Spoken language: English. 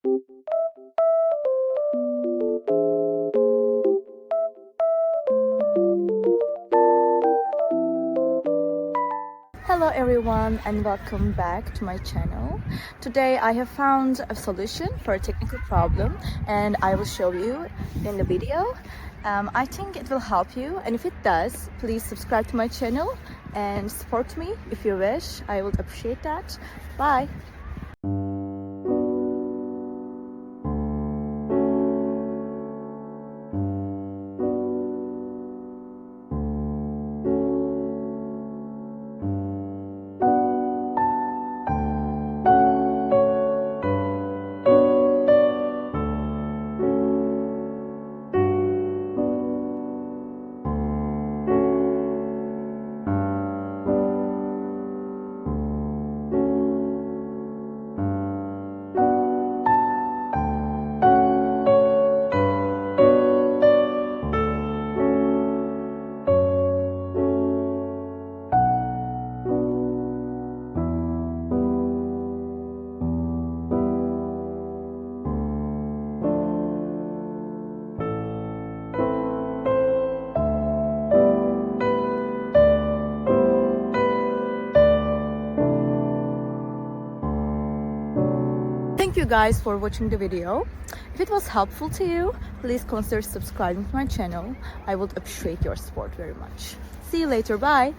Hello everyone and welcome back to my channel. Today I have found a solution for a technical problem and I will show you in the video. I think it will help you, and if it does, please subscribe to my channel and support me if you wish. I would appreciate that. Bye! Thank you guys for watching the video. If it was helpful to you, please consider subscribing to my channel. I would appreciate your support very much. See you later. Bye!